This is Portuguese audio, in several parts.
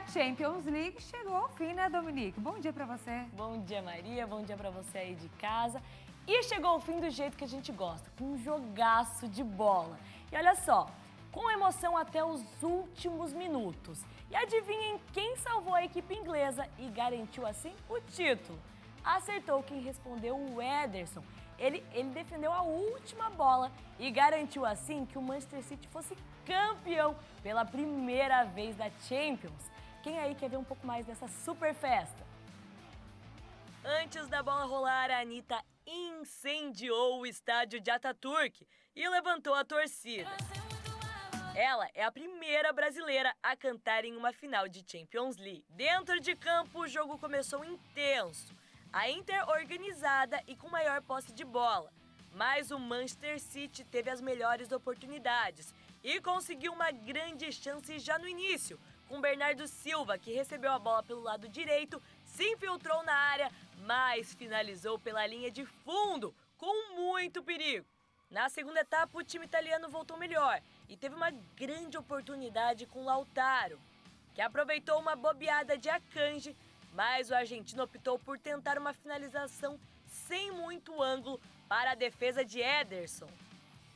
Champions League chegou ao fim, né, Dominique? Bom dia pra você. Bom dia, Maria. Bom dia pra você aí de casa. E chegou ao fim do jeito que a gente gosta, com um jogaço de bola. E olha só, com emoção até os últimos minutos. E adivinhem quem salvou a equipe inglesa e garantiu assim o título? Acertou quem respondeu, o Ederson. Ele defendeu a última bola e garantiu assim que o Manchester City fosse campeão pela primeira vez da Champions. Quem aí quer ver um pouco mais dessa super festa? Antes da bola rolar, a Anitta incendiou o estádio de Ataturk e levantou a torcida. Ela é a primeira brasileira a cantar em uma final de Champions League. Dentro de campo, o jogo começou intenso. A Inter organizada e com maior posse de bola. Mas o Manchester City teve as melhores oportunidades e conseguiu uma grande chance já no início, com Bernardo Silva, que recebeu a bola pelo lado direito, se infiltrou na área, mas finalizou pela linha de fundo, com muito perigo. Na segunda etapa, o time italiano voltou melhor e teve uma grande oportunidade com Lautaro, que aproveitou uma bobeada de Akanji, mas o argentino optou por tentar uma finalização sem muito ângulo para a defesa de Ederson.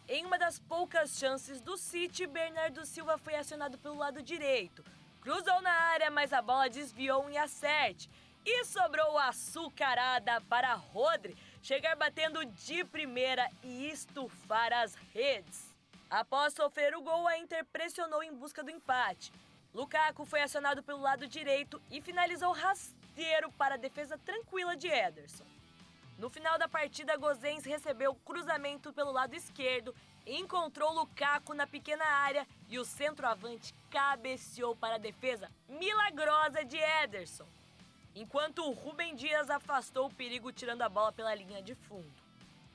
Em uma das poucas chances do City, Bernardo Silva foi acionado pelo lado direito. Cruzou na área, mas a bola desviou em acerte. E sobrou açucarada para Rodri chegar batendo de primeira e estufar as redes. Após sofrer o gol, a Inter pressionou em busca do empate. Lukaku foi acionado pelo lado direito e finalizou rasteiro para a defesa tranquila de Ederson. No final da partida, Gosens recebeu o cruzamento pelo lado esquerdo, encontrou Lukaku na pequena área e o centroavante cabeceou para a defesa milagrosa de Ederson, enquanto o Rúben Dias afastou o perigo tirando a bola pela linha de fundo.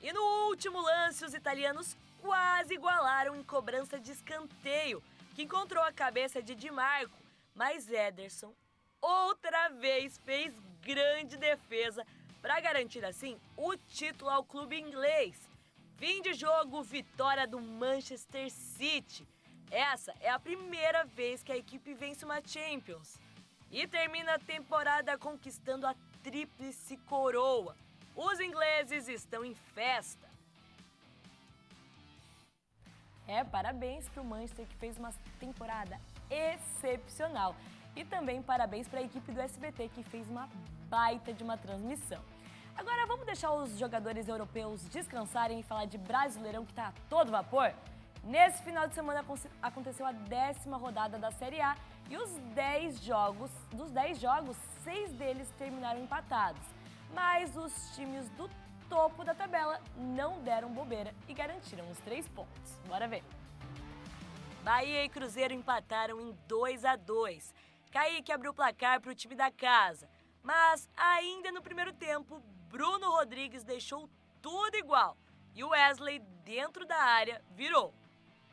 E no último lance, os italianos quase igualaram em cobrança de escanteio, que encontrou a cabeça de Di Marco, mas Ederson outra vez fez grande defesa para garantir assim o título ao clube inglês. Fim de jogo, vitória do Manchester City. Essa é a primeira vez que a equipe vence uma Champions e termina a temporada conquistando a tríplice coroa. Os ingleses estão em festa. Parabéns para o Manchester, que fez uma temporada excepcional. E também parabéns para a equipe do SBT, que fez uma baita de uma transmissão. Agora vamos deixar os jogadores europeus descansarem e falar de Brasileirão, que está a todo vapor? Nesse final de semana aconteceu a 10ª rodada da Série A e dos 10 jogos, 6 deles terminaram empatados. Mas os times do topo da tabela não deram bobeira e garantiram os 3 pontos. Bora ver. Bahia e Cruzeiro empataram em 2-2. Kaique abriu o placar para o time da casa, mas ainda no primeiro tempo, Bruno Rodrigues deixou tudo igual e o Wesley, dentro da área, virou.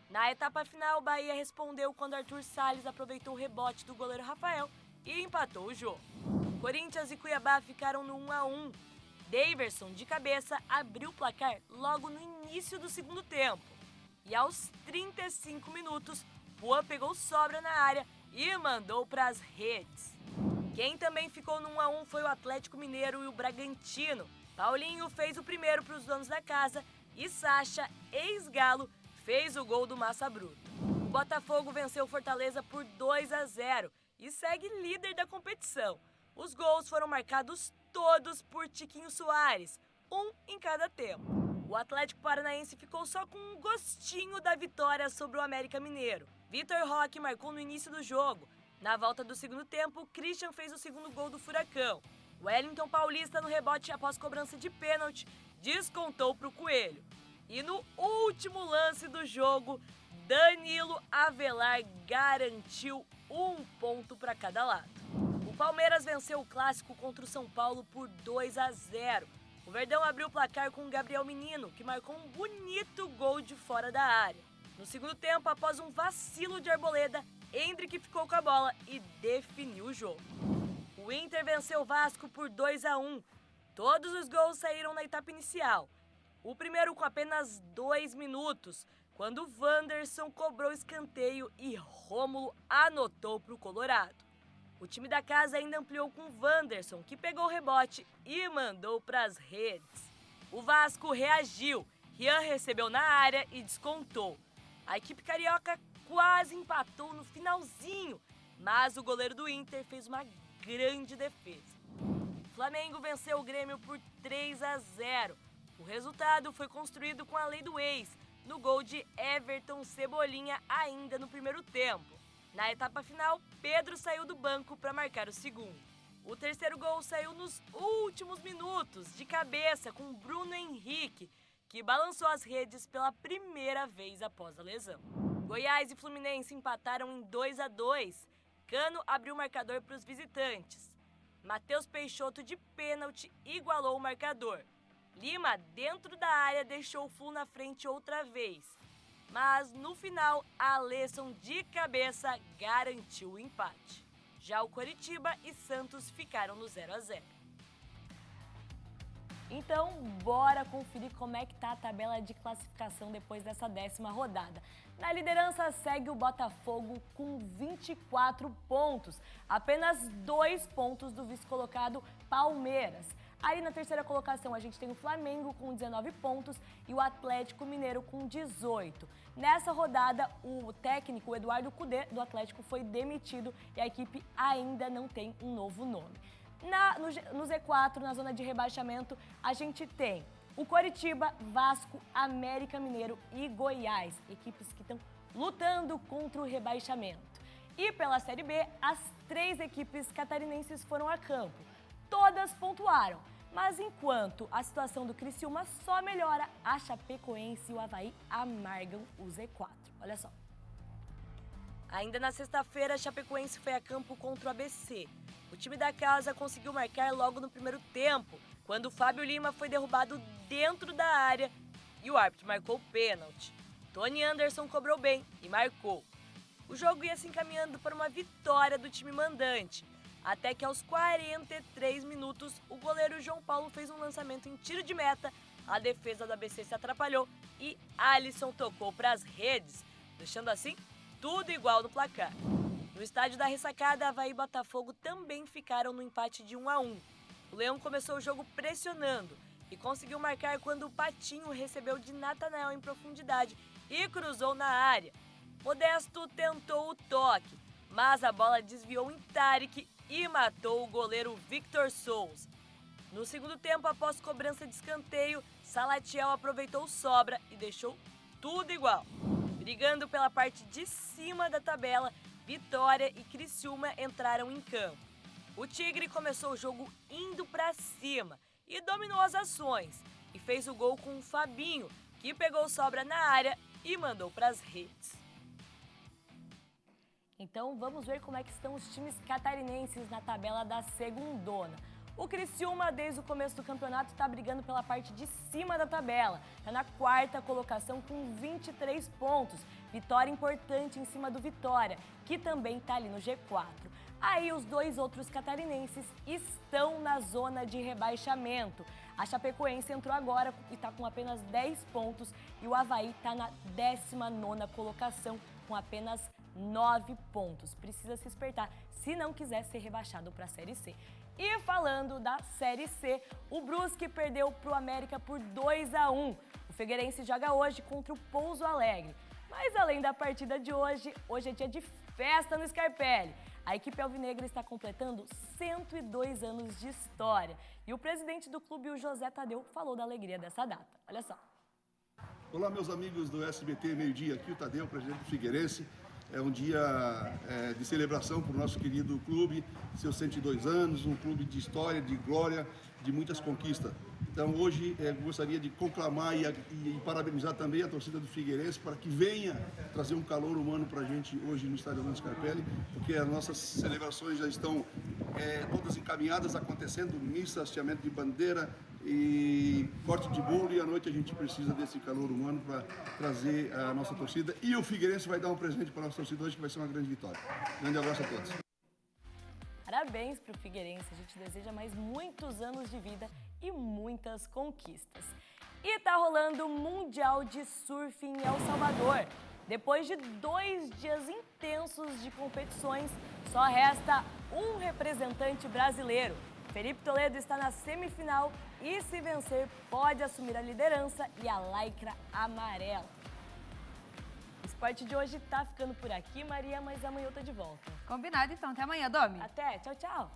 Na etapa final, Bahia respondeu quando Arthur Salles aproveitou o rebote do goleiro Rafael e empatou o jogo. Corinthians e Cuiabá ficaram no 1-1. Daverson, de cabeça, abriu o placar logo no início do segundo tempo. E aos 35 minutos, Juan pegou sobra na área e mandou para as redes. Quem também ficou no 1-1 foi o Atlético Mineiro e o Bragantino. Paulinho fez o primeiro para os donos da casa e Sacha, ex-Galo, fez o gol do Massa Bruta. O Botafogo venceu o Fortaleza por 2-0 e segue líder da competição. Os gols foram marcados todos por Tiquinho Soares, um em cada tempo. O Atlético Paranaense ficou só com um gostinho da vitória sobre o América Mineiro. Vitor Roque marcou no início do jogo. Na volta do segundo tempo, Christian fez o segundo gol do Furacão. Wellington Paulista, no rebote após cobrança de pênalti, descontou para o Coelho. E no último lance do jogo, Danilo Avelar garantiu 1 ponto para cada lado. O Palmeiras venceu o clássico contra o São Paulo por 2-0. O Verdão abriu o placar com o Gabriel Menino, que marcou um bonito gol de fora da área. No segundo tempo, após um vacilo de Arboleda, Endrick ficou com a bola e definiu o jogo. O Inter venceu o Vasco por 2-1. Todos os gols saíram na etapa inicial. O primeiro com apenas 2 minutos, quando Wanderson cobrou escanteio e Rômulo anotou para o Colorado. O time da casa ainda ampliou com Wanderson, que pegou o rebote e mandou para as redes. O Vasco reagiu, Rian recebeu na área e descontou. A equipe carioca quase empatou no finalzinho, mas o goleiro do Inter fez uma grande defesa. O Flamengo venceu o Grêmio por 3-0. O resultado foi construído com a lei do ex, no gol de Everton Cebolinha ainda no primeiro tempo. Na etapa final, Pedro saiu do banco para marcar o segundo. O terceiro gol saiu nos últimos minutos, de cabeça com Bruno Henrique, que balançou as redes pela primeira vez após a lesão. Goiás e Fluminense empataram em 2-2. Cano abriu o marcador para os visitantes. Matheus Peixoto de pênalti igualou o marcador. Lima, dentro da área, deixou o Flu na frente outra vez. Mas no final, Alisson de cabeça garantiu o empate. Já o Coritiba e Santos ficaram no 0-0. Então, bora conferir como é que tá a tabela de classificação depois dessa 10ª rodada. Na liderança segue o Botafogo com 24 pontos, apenas 2 pontos do vice-colocado Palmeiras. Aí na terceira colocação a gente tem o Flamengo com 19 pontos e o Atlético Mineiro com 18. Nessa rodada, o técnico Eduardo Cudê do Atlético foi demitido e a equipe ainda não tem um novo nome. No Z4, na zona de rebaixamento, a gente tem o Coritiba, Vasco, América Mineiro e Goiás, equipes que estão lutando contra o rebaixamento. E pela Série B, as 3 equipes catarinenses foram a campo. Todas pontuaram, mas enquanto a situação do Criciúma só melhora, a Chapecoense e o Avaí amargam o Z4. Olha só. Ainda na sexta-feira, a Chapecoense foi a campo contra o ABC. O time da casa conseguiu marcar logo no primeiro tempo, quando o Fábio Lima foi derrubado dentro da área e o árbitro marcou o pênalti. Tony Anderson cobrou bem e marcou. O jogo ia se encaminhando para uma vitória do time mandante, até que aos 43 minutos o goleiro João Paulo fez um lançamento em tiro de meta, a defesa do ABC se atrapalhou e Alisson tocou para as redes, deixando assim tudo igual no placar. No estádio da Ressacada, Avaí e Botafogo também ficaram no empate de 1-1. O Leão começou o jogo pressionando e conseguiu marcar quando o Patinho recebeu de Natanael em profundidade e cruzou na área. Modesto tentou o toque, mas a bola desviou em Tarek e matou o goleiro Victor Souza. No segundo tempo, após cobrança de escanteio, Salatiel aproveitou sobra e deixou tudo igual. Brigando pela parte de cima da tabela, Vitória e Criciúma entraram em campo. O Tigre começou o jogo indo para cima e dominou as ações. E fez o gol com o Fabinho, que pegou sobra na área e mandou para as redes. Então vamos ver como é que estão os times catarinenses na tabela da segundona. O Criciúma, desde o começo do campeonato, está brigando pela parte de cima da tabela. Está na 4ª colocação com 23 pontos. Vitória importante em cima do Vitória, que também está ali no G4. Aí os 2 outros catarinenses estão na zona de rebaixamento. A Chapecoense entrou agora e está com apenas 10 pontos e o Avaí está na 19ª colocação com apenas 9 pontos. Precisa se espertar se não quiser ser rebaixado para a Série C. E falando da Série C, o Brusque perdeu para o América por 2-1. O Figueirense joga hoje contra o Pouso Alegre. Mas além da partida de hoje é dia de festa no Scarpelli. A equipe alvinegra está completando 102 anos de história. E o presidente do clube, o José Tadeu, falou da alegria dessa data. Olha só. Olá, meus amigos do SBT Meio-Dia, aqui o Tadeu, presidente do Figueirense. É um dia de celebração para o nosso querido clube, seus 102 anos, um clube de história, de glória, de muitas conquistas. Então hoje gostaria de conclamar e parabenizar também a torcida do Figueirense para que venha trazer um calor humano para a gente hoje no Estádio Orlando Scarpelli, porque as nossas celebrações já estão todas encaminhadas, acontecendo, missa, hasteamento de bandeira e corte de bolo, e à noite a gente precisa desse calor humano para trazer a nossa torcida. E o Figueirense vai dar um presente para a nossa torcida hoje, que vai ser uma grande vitória. Grande abraço a todos. Parabéns para o Figueirense, a gente deseja mais muitos anos de vida e muitas conquistas. E tá rolando o Mundial de Surf em El Salvador. Depois de 2 dias intensos de competições, só resta um representante brasileiro. Felipe Toledo está na semifinal e, se vencer, pode assumir a liderança e a lycra amarela. O esporte de hoje tá ficando por aqui, Maria, mas amanhã eu tô de volta. Combinado então. Até amanhã, Domi. Até, tchau, tchau!